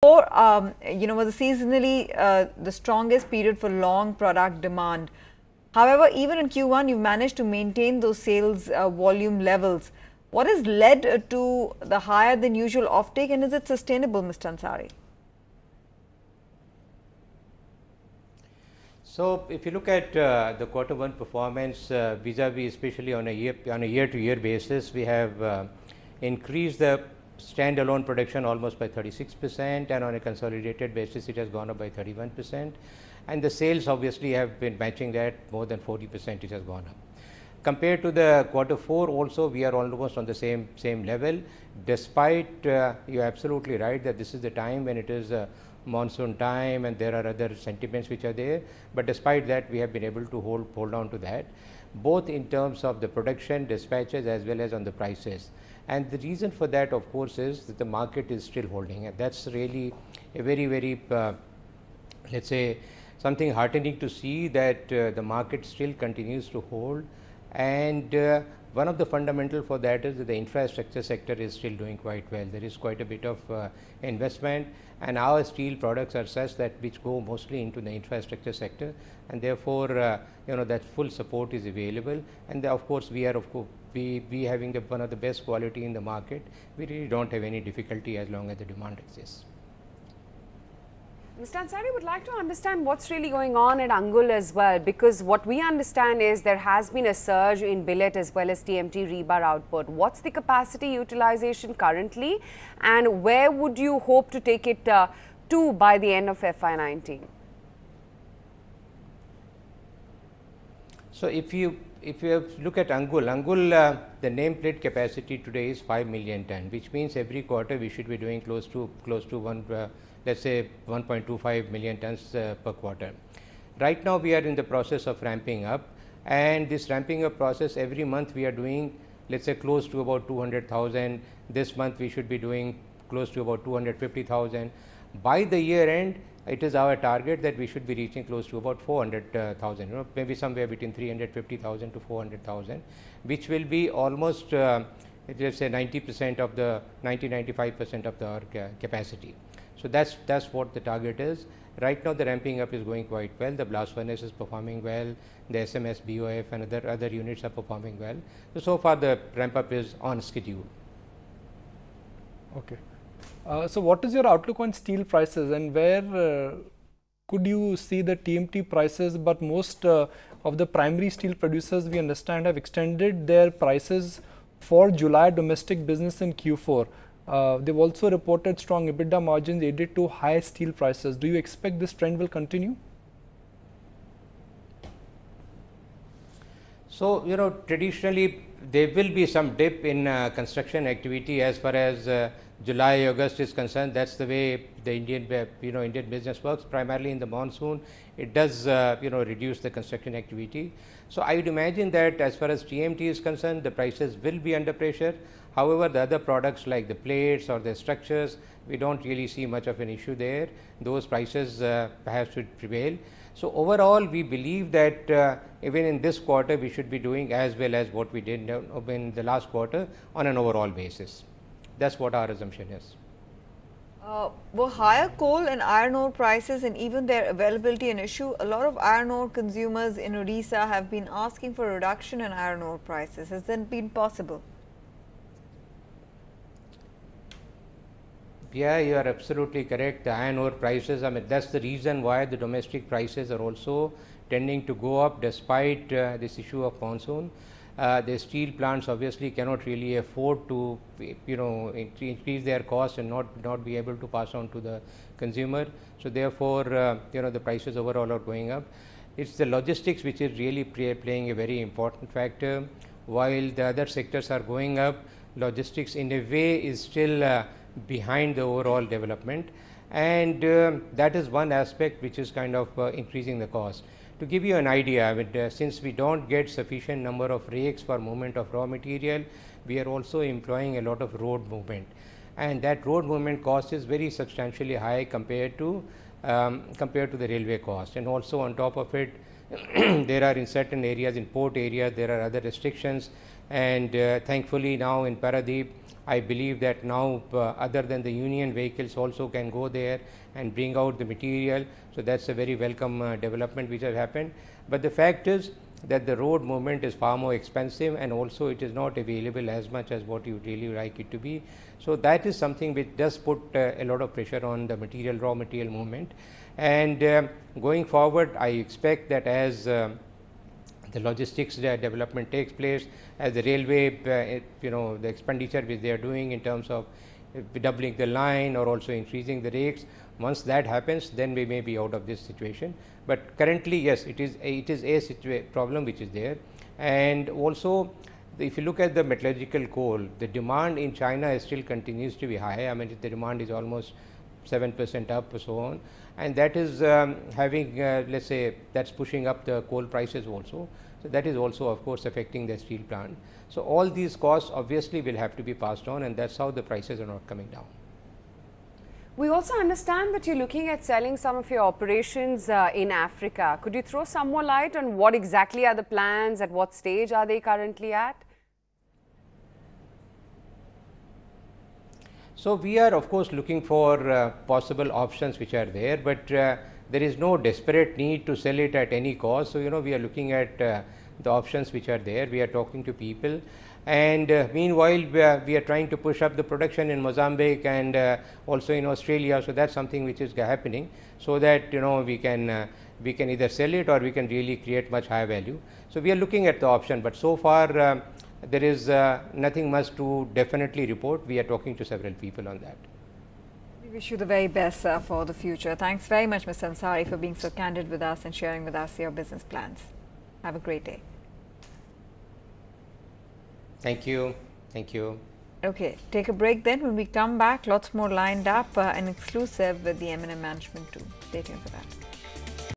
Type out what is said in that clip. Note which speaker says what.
Speaker 1: Was seasonally the strongest period for long product demand. However, even in Q1, you managed to maintain those sales volume levels. What has led to the higher than usual offtake, and is it sustainable, Mr. Ansari?
Speaker 2: So, if you look at the Q1 performance vis-a-vis, especially on a year-to-year basis, we have increased the standalone production almost by 36%, and on a consolidated basis, it has gone up by 31%. And the sales obviously have been matching that, more than 40% it has gone up. Compared to the Q4 also, we are almost on the same level, despite you are absolutely right that this is the time when it is monsoon time and there are other sentiments which are there, but despite that we have been able to hold on to that, both in terms of the production, dispatches, as well as on the prices. And the reason for that, of course, is that the market is still holding, and that's really a very let's say something heartening to see that the market still continues to hold. And one of the fundamental for that is that the infrastructure sector is still doing quite well. There is quite a bit of investment, and our steel products are such that which go mostly into the infrastructure sector, and therefore that full support is available. And of course we are we having one of the best quality in the market. We really don't have any difficulty as long as the demand exists.
Speaker 3: Mr. Ansari, would like to understand what's really going on at Angul as well, because what we understand is there has been a surge in billet as well as TMT rebar output. What's the capacity utilization currently, and where would you hope to take it to by the end of FY19?
Speaker 2: So, if you look at Angul, the nameplate capacity today is 5 million ton, which means every quarter we should be doing close to let's say 1.25 million tons per quarter. Right now we are in the process of ramping up, and this ramping up process, every month we are doing, let's say, close to about 200,000. This month we should be doing close to about 250,000. By the year end, it is our target that we should be reaching close to about 400,000, maybe somewhere between 350,000 to 400,000, which will be almost let's say 90% of the 95% of our capacity. So that's what the target is. Right now the ramping up is going quite well. The blast furnace is performing well. The SMS, BOF and other units are performing well. So far the ramp up is on schedule.
Speaker 4: Okay. So what is your outlook on steel prices, and where could you see the TMT prices? But most of the primary steel producers, we understand, have extended their prices for July domestic business in Q4. They've also reported strong EBITDA margins aided to high steel prices. Do you expect this trend will continue?
Speaker 2: So, traditionally there will be some dip in construction activity as far as July, August is concerned. That's the way the Indian business works. Primarily in the monsoon, it does reduce the construction activity. So I would imagine that as far as TMT is concerned, the prices will be under pressure. However, the other products like the plates or the structures, we don't really see much of an issue there. Those prices perhaps should prevail. So overall, we believe that even in this quarter, we should be doing as well as what we did in the last quarter on an overall basis. That's what our assumption is.
Speaker 1: Were higher coal and iron ore prices and even their availability an issue? A lot of iron ore consumers in Odisha have been asking for a reduction in iron ore prices. Has that been possible?
Speaker 2: Yeah, you are absolutely correct. The iron ore prices, I mean, that's the reason why the domestic prices are also tending to go up despite this issue of monsoon. The steel plants obviously cannot really afford to increase their costs and not be able to pass on to the consumer. So therefore the prices overall are going up. It's the logistics which is really playing a very important factor. While the other sectors are going up, logistics in a way is still behind the overall development, and that is one aspect which is kind of increasing the cost. To give you an idea, since we don't get sufficient number of rakes for movement of raw material, we are also employing a lot of road movement, and that road movement cost is very substantially high compared to the railway cost. And also on top of it, there are in certain areas, in port areas, there are other restrictions and thankfully now in Paradeep, I believe that now other than the union vehicles also can go there and bring out the material. So that's a very welcome development which has happened. But the fact is that the road movement is far more expensive, and also it is not available as much as what you really like it to be. So that is something which does put a lot of pressure on the raw material movement. And going forward, I expect that as the logistics development takes place, as the railway, the expenditure which they are doing in terms of doubling the line or also increasing the rates, once that happens, then we may be out of this situation. But currently, yes, it is a problem which is there. And also, if you look at the metallurgical coal, the demand in China still continues to be high. I mean, the demand is almost 7% up or so on, and that is having let's say that's pushing up the coal prices also. So that is also of course affecting the steel plant. So all these costs obviously will have to be passed on, and that's how the prices are not coming down.
Speaker 3: We also understand that you're looking at selling some of your operations in Africa. Could you throw some more light on what exactly are the plans, at what stage are they currently at?
Speaker 2: So we are of course looking for possible options which are there, but there is no desperate need to sell it at any cost. So we are looking at the options which are there. We are talking to people, and meanwhile we are trying to push up the production in Mozambique and also in Australia. So that's something which is happening, so that we can either sell it or we can really create much higher value. So we are looking at the option, but so far there is nothing much to definitely report. We are talking to several people on that.
Speaker 1: We wish you the very best for the future. Thanks very much, Mr. Ansari, for being so candid with us and sharing with us your business plans. Have a great day.
Speaker 2: Thank you. Thank you.
Speaker 1: Okay, take a break then. When we come back, lots more lined up, an exclusive with the M&M management too. Stay tuned for that.